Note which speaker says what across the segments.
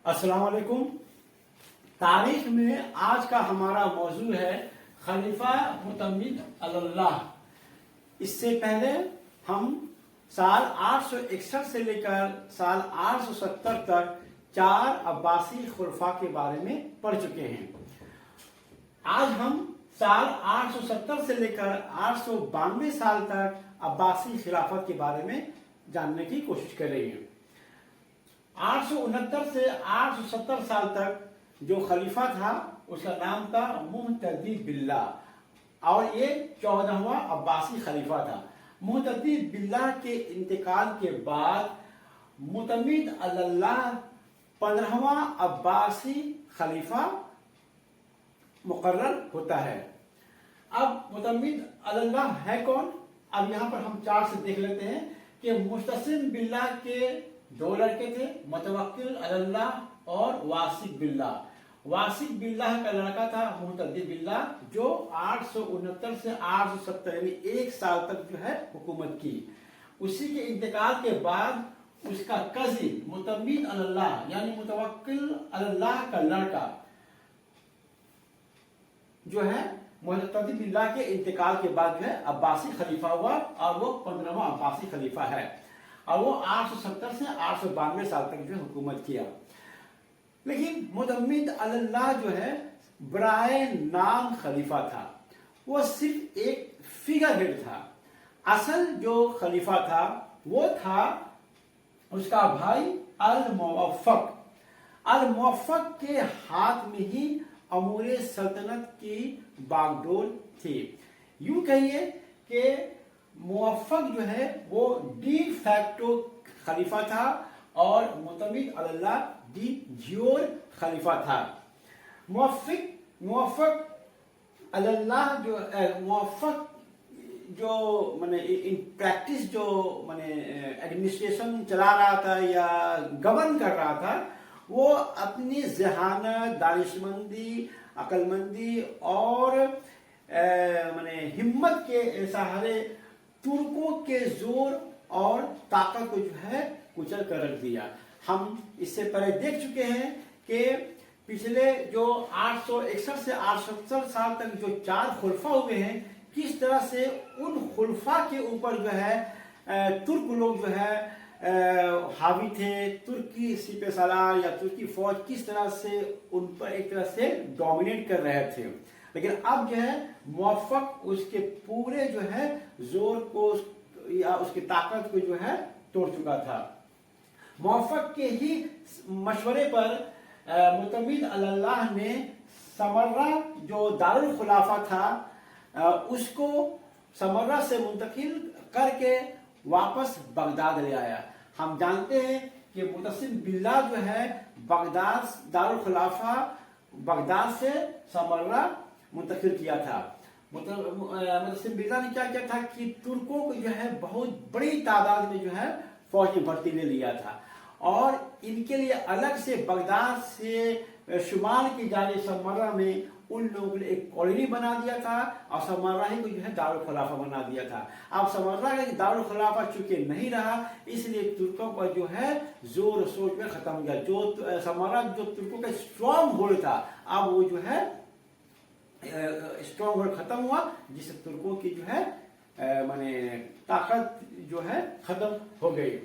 Speaker 1: السلام علیکم۔ تاریخ میں آج کا ہمارا موضوع ہے خلیفہ معتمد اللہ۔ اس سے پہلے ہم سال 861 سے لے کر سال 870 تک 4 عباسی خلفاء کے بارے میں پڑھ چکے ہیں۔ آج ہم سال 870 سے لے کر 892 سال تک عباسی خلافت کے بارے میں جاننے کی کوشش کر رہے ہیں۔ 869 سے 870 سال تک جو خلیفہ تھا اس کا نام تھا مہتدی باللہ، اور یہ 14واں عباسی خلیفہ تھا۔ مہتدی باللہ کے انتقال کے بعد معتمد اللہ 15واں عباسی خلیفہ مقرر ہوتا ہے۔ اب معتمد اللہ ہے کون؟ اب یہاں پر ہم چار سے دیکھ لیتے ہیں کہ مستعصم باللہ کے 2 لڑکے تھے، متوکل اللہ اور واثق باللہ۔ واثق باللہ کا لڑکا تھا مہتدی باللہ، جو 869 سے 870 یعنی 1 سال تک جو ہے حکومت کی۔ اسی کے انتقال کے بعد اس کا قاضی معتمد اللہ یعنی متوکل اللہ کا لڑکا جو ہے مہتدی باللہ کے انتقال کے بعد جو ہے عباسی خلیفہ ہوا، اور وہ 15واں عباسی خلیفہ ہے، اور وہ 870 سے 892 سال تک جو حکومت کیا۔ لیکن معتمد اللہ جو ہے برائے نام خلیفہ تھا، وہ صرف ایک فگر ہیڈ تھا۔ اصل جو خلیفہ تھا وہ تھا اس کا بھائی الموفق۔ الموفق کے ہاتھ میں ہی امور سلطنت کی باغ ڈور تھی۔ یوں کہیے کہ موفق جو ہے وہ ڈی فیکٹو خلیفہ تھا، اور معتمد اللہ ڈی جیور خلیفہ تھا۔ موفق اللہ جو ان پریکٹس جو ایڈمنسٹریشن چلا رہا تھا یا گورن کر رہا تھا، وہ اپنی ذہانت، دانشمندی، عقل مندی اور ہمت کے سہارے ترکوں کے زور اور طاقت کو جو ہے کچل کر رکھ دیا۔ ہم اس سے پہلے دیکھ چکے ہیں کہ پچھلے جو 861 سے 870 سال تک جو 4 خلفاء ہوئے ہیں، کس طرح سے ان خلفاء کے اوپر جو ہے ترک لوگ جو ہے حاوی تھے۔ ترکی سپہ سالار یا ترکی فوج کس طرح سے ان پر ایک طرح سے ڈومینیٹ کر رہے تھے۔ لیکن اب جو ہے موفق اس کے پورے جو ہے زور کو یا اس کی طاقت کو جو ہے توڑ چکا تھا۔ موفق کے ہی مشورے پر معتمد اللہ نے سمرہ جو دارالخلافہ تھا اس کو سمرہ سے منتقل کر کے واپس بغداد لے آیا۔ ہم جانتے ہیں کہ مستعصم باللہ جو ہے بغداد دارالخلافہ بغداد سے سمرہ منتقل کیا تھا۔ مستعصم باللہ نے کیا کیا تھا کہ ترکوں کو جو ہے بہت بڑی تعداد میں جو ہے فوج میں بھرتی لے لیا تھا، اور ان کے لیے الگ سے بغداد سے شمال کی جانب سمرہ میں ان لوگوں نے ایک کالونی بنا دیا تھا، اور سمرہ ہی کو جو ہے دارالخلافہ بنا دیا تھا۔ اب سمرہ کا دارالخلافہ چونکہ نہیں رہا، اس لیے ترکوں کا جو ہے زور و سوچ میں ختم ہو گیا۔ جو سمرہ جو ترکوں کا اسٹرانگ ہولڈ تھا، اب وہ جو ہے اسٹرانگ ہولڈ ختم ہوا، جس سے ترکوں کی جو ہے طاقت جو ہے ختم ہو گئی۔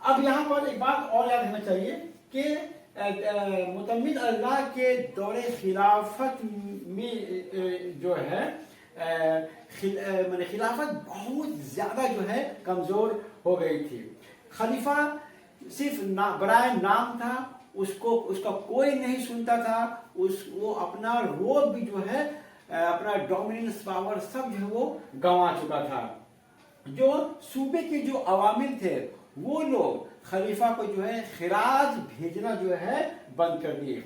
Speaker 1: اب یہاں پر ایک بات اور یاد رکھنا چاہیے کہ معتمد اللہ کے دور خلافت میں جو ہے خلافت بہت زیادہ جو ہے کمزور ہو گئی تھی۔ خلیفہ صرف برائے نام تھا، اس کا کوئی نہیں سنتا تھا، وہ اپنا روب بھی جو ہے اپنا ڈومیننس پاور سب جو ہے وہ گنوا چکا تھا۔ جو صوبے کے جو عوامل تھے وہ لوگ خلیفہ کو جو ہے خراج بھیجنا جو ہے بند کر دیے۔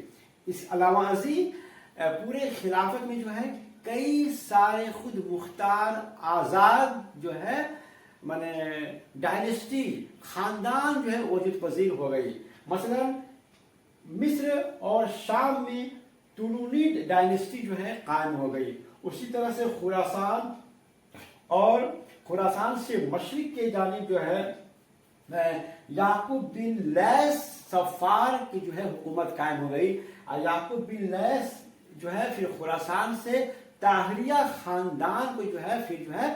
Speaker 1: اس علاوہ ازیں پورے خلافت میں جو ہے کئی سارے خود مختار آزاد جو ہے ڈائنسٹی خاندان جو ہے وجود پذیر ہو گئی۔ مثلا مصر اور شام میں طولونی ڈائنسٹی جو ہے قائم ہو گئی۔ اسی طرح سے خراسان سے مشرق کے جانب جو ہے یعقوب بن لیث सफ़ार की जो है हुकूमत कायम हो गई। और याकूब बिन लैस जो है फिर खुरासान से ताहरिया खानदान को जो है फिर जो है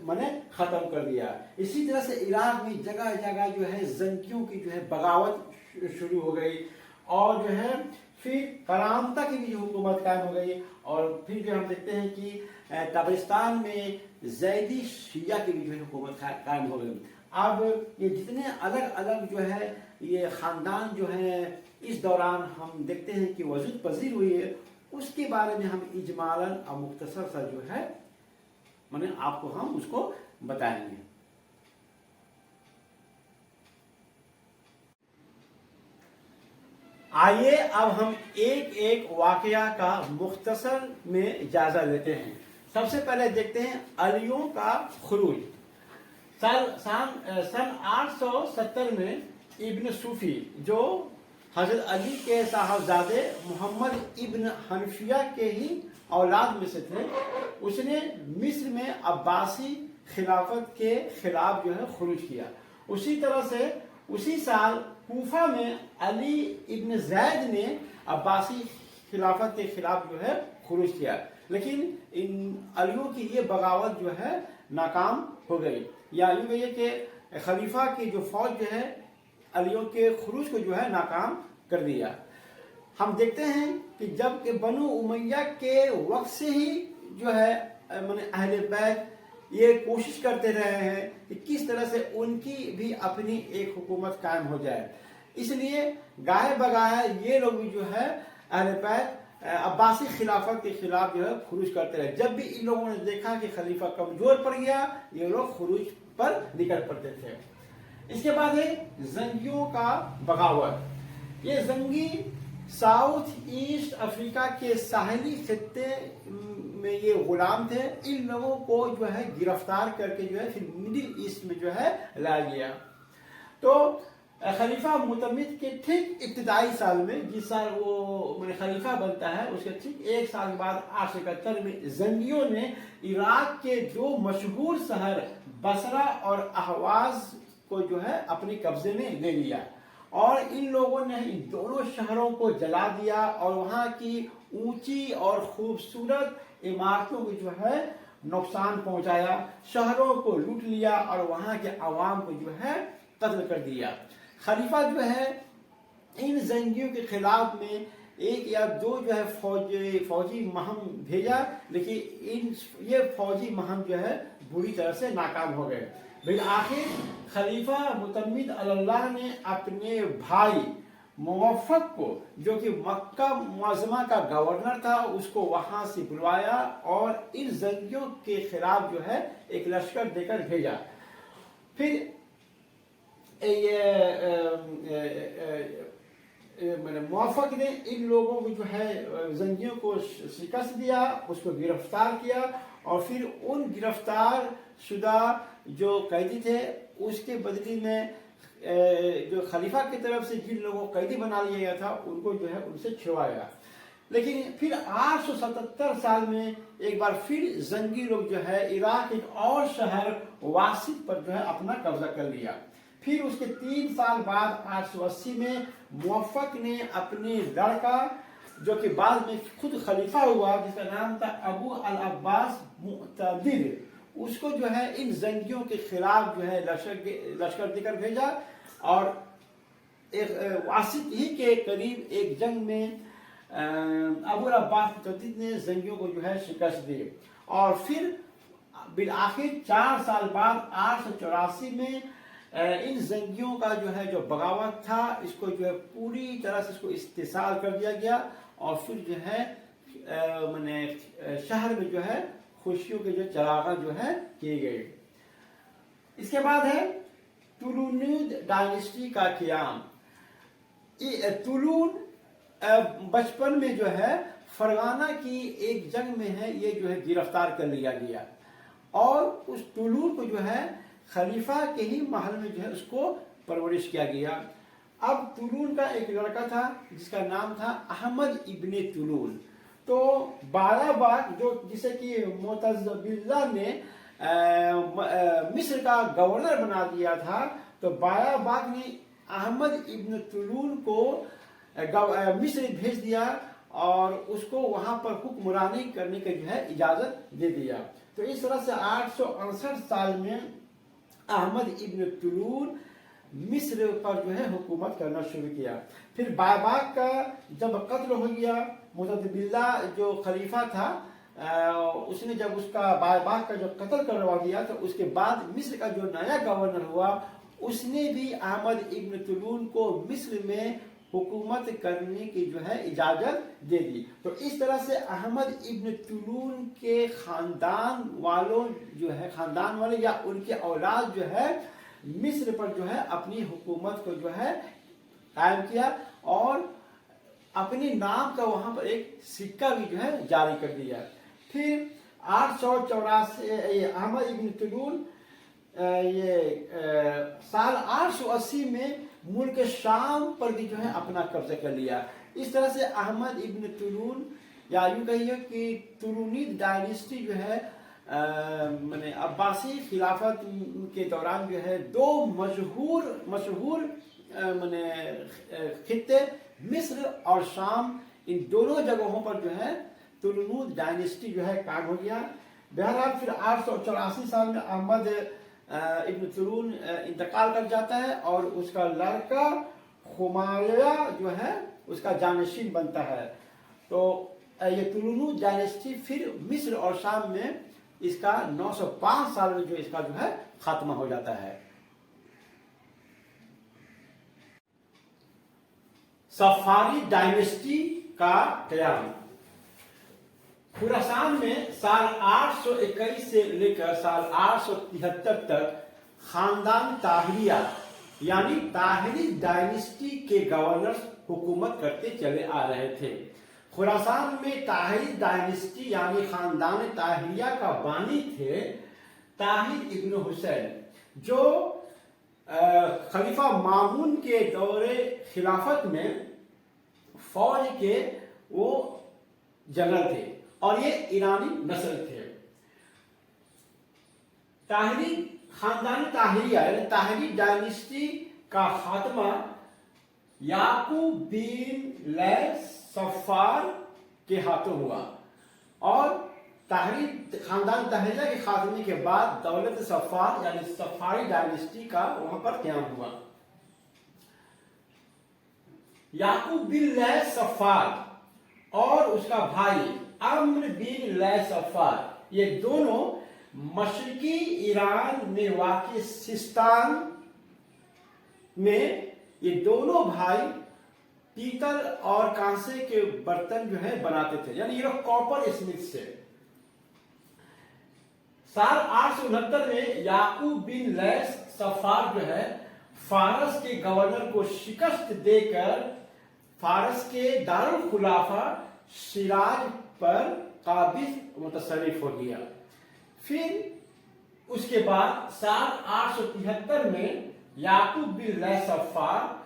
Speaker 1: मैंने खत्म कर दिया। इसी तरह से इराक में जगह जगह जो है जंगियों की जो है बगावत शुरू हो गई, और जो है फिर करामता की भी जो हुकूमत कायम हो गई। और फिर जो हम देखते हैं कि तबरिस्तान में जैदी शिया की भी जो है हुकूमत कायम हो गई। अब ये जितने अलग अलग जो है ये ख़ानदान जो है इस दौरान हम देखते हैं कि वजूद पजीर हुई है, उसके बारे में हम इजमालन और मुख्तसर सा जो है मैंने आपको हम उसको बताएंगे। आइए अब हम एक एक वाकया का मुख्तसर में जायजा लेते हैं। सबसे पहले देखते हैं अलियों का खुरूज। सन 870 में इब्न सूफी जो हजरत अली के साहबजादे मोहम्मद इब्न हनफिया के ही औलाद में से थे, उसने मिस्र में अब्बासी खिलाफत के खिलाफ जो है खुरूज किया। उसी तरह से उसी साल कूफा में अली इब्न जैद ने अब्बासी खिलाफत के खिलाफ जो है खुरूज किया, लेकिन इन अलियों की ये बगावत जो है नाकाम हो गई। या यूँ कहिए कि खलीफा की जो फौज जो है अलियों के खुरूज को जो है नाकाम कर दिया। हम देखते हैं कि जब कि बनु उमैया के वक्त से ही जो है मैंने अहले बैत ये कोशिश करते रहे हैं कि किस तरह से उनकी भी अपनी एक हुकूमत कायम हो जाए, इसलिए गाये बगाए ये लोग भी जो है अहले बैत अब्बासी खिलाफत के खिलाफ जो है खुरूज करते रहे। जब भी इन लोगों ने देखा कि खलीफा कमजोर पड़ गया, ये लोग खुरूज पर निकल पड़ते थे। इसके बाद है जंगियों का बगावत। ये जंगी साउथ ईस्ट अफ्रीका के साहिली खित्ते में ये गुलाम थे। इन लोगों को जो है गिरफ्तार करके जो है फिर मिडिल ईस्ट में जो है लाया गया। तो खलीफा मुतमिद के ठीक इब्तिदाई साल में, जिस साल वो मैंने खलीफा बनता है, उसके ठीक एक साल के बाद 871 में जंगियों ने इराक के जो मशहूर शहर बसरा और अहवाज को जो है अपने कब्जे में ले लिया, और इन लोगों ने इन दोनों शहरों को जला दिया और वहाँ की ऊंची और खूबसूरत इमारतों को जो है नुकसान पहुंचाया, शहरों को लूट लिया और वहाँ के अवाम को जो है कत्ल कर दिया। खलीफा जो है इन जंगियों के खिलाफ में एक या दो जो है फौजी महम भेजा, लेकिन ये फौजी महम जो है बुरी तरह से नाकाम हो गए। फिर आखिर खलीफा मुतमिद अल्लाह ने अपने भाई मुवफ़्फ़क़ को, जो कि मक्का मुअज़्ज़मा का गवर्नर था, उसको वहां से बुलवाया और इन जंगियों के खिलाफ जो है एक लश्कर देकर भेजा। फिर मुवफ़्फ़क़ ने इन लोगों को जो है जंगियों को शिकस्त दिया, उसको गिरफ्तार किया, और फिर उन गिरफ्तार शुदा जो कैदी थे उसके बदले में जो खलीफा की तरफ से जिन लोगों को कैदी बना लिया गया था उनको जो है उनसे छुड़वाया। लेकिन फिर 877 साल में एक बार फिर जंगी लोग जो है इराक एक और शहर वासित पर जो है अपना कब्जा कर लिया। फिर उसके 3 साल बाद 880 में मुवफ़्फ़क़ ने अपने लड़का, जो कि बाद में खुद खलीफा हुआ, जिसका नाम था अबू अल अब्बास मुअ्तदिल, उसको जो है इन जंगियों के खिलाफ जो है लश्कर देकर भेजा, और एक वासित ही के करीब एक जंग में अबू अल अब्बास मुअ्तदिल ने जंगियों को जो है शिकस्त दी। और फिर बिल आखिर 4 साल बाद 884 में इन जंगियों का जो है जो बगावत था, इसको जो है पूरी तरह से इसको इस्तेसाल कर दिया गया, और फिर जो है मैंने शहर में जो है खुशियों के जो चरागाह जो है किए गए। इसके बाद है तुलूनिद डायनेस्टी का क़याम। तुलून बचपन में जो है फरगाना की एक जंग में है ये जो है गिरफ्तार कर लिया गया, और उस तुलून को जो है खलीफा के ही महल में जो है उसको परवरिश किया गया। अब तुलून का एक लड़का था जिसका नाम था अहमद इब्ने तुलून। तो बाराबाग जो जिसे कि मोतज़बिल्ला ने मिस्र का गवर्नर बना दिया था, तो बाराबाग ने अहमद इब्न तुलून को मिस्र भेज दिया और उसको वहां पर हुक्मरानी करने की जो है इजाजत दे दिया। तो इस तरह से 868 साल में अहमद इब्न तुलून मिस्र पर जो है हुकूमत करना शुरू किया। फिर बायबाक का जब कत्ल हो गया, मुतबिल्ला जो खलीफा था उसने जब उसका बायबाक का जो कत्ल करवा दिया, तो उसके बाद मिस्र का जो नया गवर्नर हुआ उसने भी अहमद इब्न तुलून को मिस्र में हुकूमत करने की जो है इजाजत दे दी। तो इस तरह से अहमद इब्न तुलून के खानदान वालों जो है, खानदान वाले या उनके औलाद जो है मिस्र पर जो है अपनी हुकूमत को जो है कायम किया और अपने नाम का वहां पर एक सिक्का भी जो है जारी कर दिया। फिर 884 अहमद इब्न तुलून साल 880 में मुल्क शाम पर भी जो है अपना कब्जा कर लिया। इस तरह से अहमद इब्न तुलून या यूं कहिए कि तुलूनीद डायनेस्टी जो है माने अब्बासी खिलाफत के दौरान जो है दो मशहूर माने खित्ते मिस्र और शाम, इन दोनों जगहों पर जो है तुलूनीद डायनेस्टी जो है कायम हो गया। बहरहाल फिर 884 साल में अहमद इब्न तुलून इंतकाल कर जाता है और उसका लड़का खुमाया जो है उसका जानशीन बनता है। तो ये तुलूनीद डायनेस्टी फिर मिस्र और शाम में इसका 905 साल में जो इसका जो है खात्मा हो जाता है। सफारी डायनेस्टी का कयाम खुरासान में साल 821 से लेकर साल 873 तक खानदान ताहिरिया यानी ताहिरी डायनेस्टी के गवर्नर्स हुकूमत करते चले आ रहे थे। खुरासान में ताहिरी डायनेस्टी यानी खानदान ताहिरिया का बानी थे ताहिर इब्न हुसैन, जो खलीफा मामून के दौरे खिलाफत में फौज के वो जनरल थे और ये ईरानी नस्ल थे। ताहिरी खानदान ताहिरिया यानी ताहिरी डायनेस्टी का खात्मा याकूब बिन लैस सफार के हाथों हुआ और ताहिरी खानदान ताहिरिया के खात्मे के बाद दौलत सफार यानी सफारी डायनेस्टी का वहां पर क्याम हुआ। याकूब बिन लैस सफार और उसका भाई अम्र बिन लैस सफार, ये दोनों मशरकी ईरान में वाक़ सिस्तान में ये दोनों भाई पीतल और कांसे के बर्तन जो है बनाते थे, यानी ये लोग कॉपर स्मिथ से। साल 869 में याकूब बिन लैस सफार जो है फारस के गवर्नर को शिकस्त देकर फारस के दारुल खुलाफा सिराज पर काबिज मुतसर्रिफ हो गया। फिर उसके बाद साल 873 में याकूब बिन लैस सफार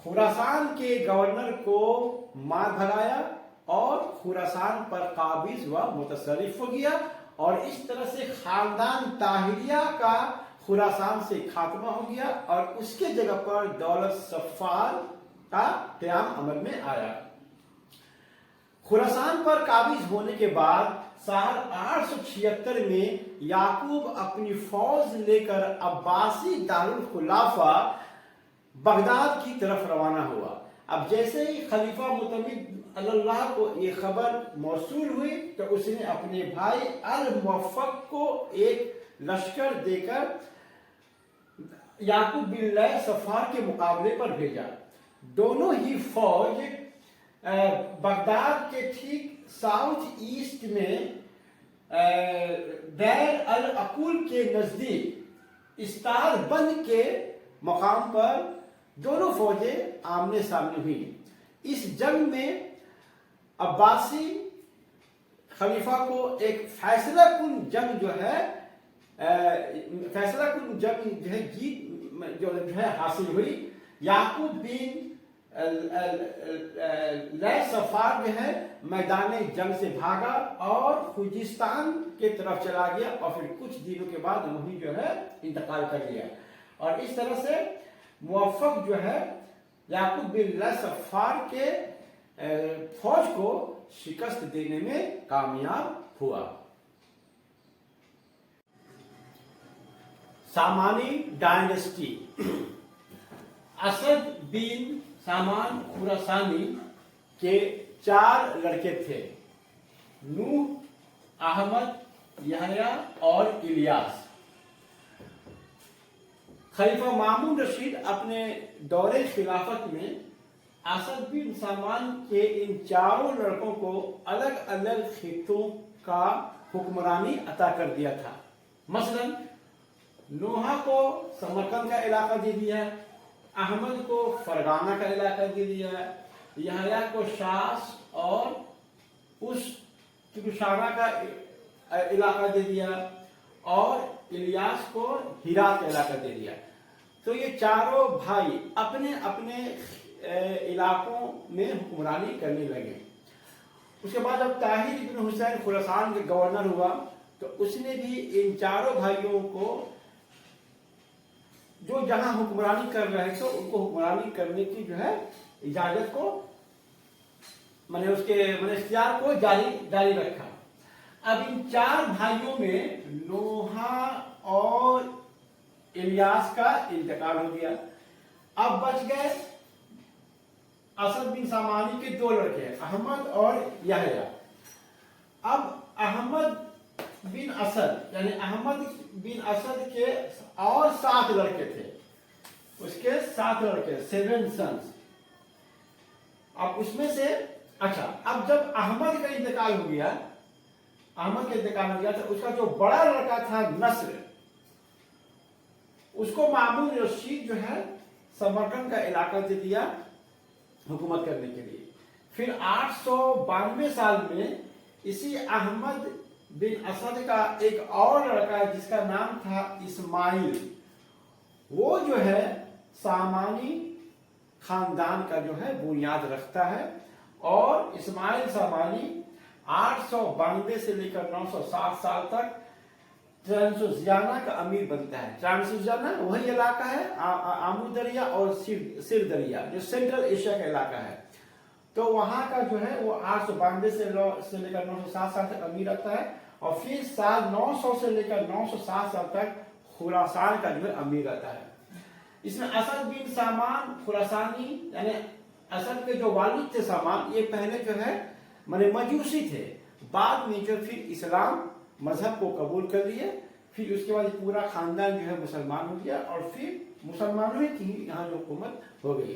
Speaker 1: खुरासान के गवर्नर को मार भगाया और खुरासान पर काबिज व मुतसर्रिफ हो गया और इस तरह से खानदान ताहिरिया का खुरासान से खात्मा हो गया और उसके जगह पर दौलत सफार का क़याम अमल में आया। खुरासान पर काबिज होने के बाद साल 876 में याकूब अपनी फौज लेकर अब्बासी दारुल खुलाफा बगदाद की तरफ रवाना हुआ। अब जैसे ही खलीफा मुतमिद अल्लाह को ये खबर मौसूल हुई तो उसने अपने भाई अल मुवफ़्फ़क़ को एक लश्कर देकर याकूब बिन लैस सफार के मुकाबले पर भेजा। दोनों ही फौज बगदाद के ठीक साउथ ईस्ट में दैर अल अकुल के नजदीक इस्तार बंद के मकाम पर दोनों फौजें आमने सामने हुई। इस जंग में अब्बासी खलीफा को एक फैसला कुन जंग जो है जीत जो है हासिल हुई। याकूब बिन लैस सफार जो है मैदान जंग से भागा और खुजिस्तान के तरफ चला गया और फिर कुछ दिनों के बाद वहीं जो है इंतकाल कर लिया। और इस तरह से मुवफ़्फ़क़ जो है याकूब बिन सफ़ार के फौज को शिकस्त देने में कामयाब हुआ। सामानी डायनेस्टी। असद बिन सामान खुरासानी के 4 लड़के थे, नूह, अहमद, यहया और इलियास। खलीफा मामून रशीद अपने दौरे खिलाफत में असद बिन सामान के इन 4 लड़कों को अलग अलग खित्तों का हुक्मरानी अता कर दिया था। मसलन नूह को समरकंद का इलाका दे दिया, अहमद को फरगाना का इलाका दे दिया, यहया को शास और उस तुशारा का इलाका दे दिया और इलियास को हिरात का इलाका दे दिया। तो ये चारों भाई अपने अपने इलाकों में हुक्मरानी करने लगे। उसके बाद जब ताहिर इब्न हुसैन खुरासान के गवर्नर हुआ तो उसने भी इन चारों भाइयों को जो जहां हुक्मरानी कर रहे थे उनको हुक्मरानी करने की जो है इजाजत को उसके इख्तियार को जारी रखा। अब इन 4 भाइयों में नूह और इलियास का इंतकाल हो गया। अब बच गए असद बिन सामानी के 2 लड़के, अहमद और यहया। अब अहमद बिन असद यानी अहमद बिन असद के और 7 लड़के थे, उसके 7 लड़के 7 सन्स। अब उसमें से अब जब अहमद का इंतकाल हो गया, तो उसका जो बड़ा लड़का था नस्र, उसको मामून रशीद जो है समरकंद का इलाका दे दिया हुकूमत करने के लिए। फिर 892 साल में इसी अहमद बिन असद का एक और लड़का जिसका नाम था इस्माइल, वो जो है सामानी खानदान का जो है बुनियाद रखता है और इस्माइल सामानी 892 से लेकर 907 साल तक ट्रांसोजियाना का अमीर बनता है। ट्रांसोजियाना वही इलाका है आमू दरिया और सिर दरिया जो सेंट्रल एशिया का इलाका है। तो वहां का जो है वो 892 से लेकर 907 साल तक अमीर रहता है और फिर साल 900 से लेकर 907 साल तक खुरासान का जो है अमीर रहता है। इसमें असद बिन सामान खुरासानी यानी असद के जो वालिद थे सामान, ये पहले जो है मजूसी थे, बाद में जो फिर इस्लाम मजहब को कबूल कर लिए, फिर उसके बाद पूरा खानदान जो है मुसलमान हो गया और फिर मुसलमानों की यहाँ जो हुकूमत हो गई।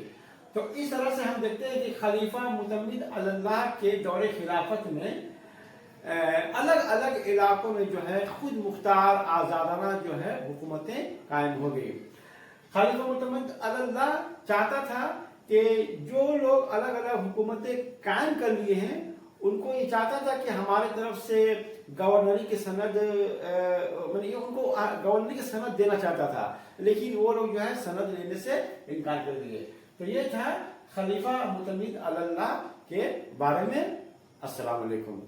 Speaker 1: तो इस तरह से हम देखते हैं कि खलीफा मुतम्मिद अल्लाह के दौरे खिलाफत में अलग अलग इलाकों में जो है खुद मुख्तार आज़ादाना जो है हुकूमतें कायम हो गई। खलीफा मुतम्मिद अल्लाह चाहता था कि जो लोग अलग अलग हुकूमतें कायम कर लिए हैं उनको ये चाहता था कि हमारे तरफ से गवर्नरी की सनद उनको गवर्नरी की सनद देना चाहता था, लेकिन वो लोग जो है सनद लेने से इनकार कर दिए। तो ये था खलीफा मुतम्मिद अल्लाह के बारे में। अस्सलाम वालेकुम।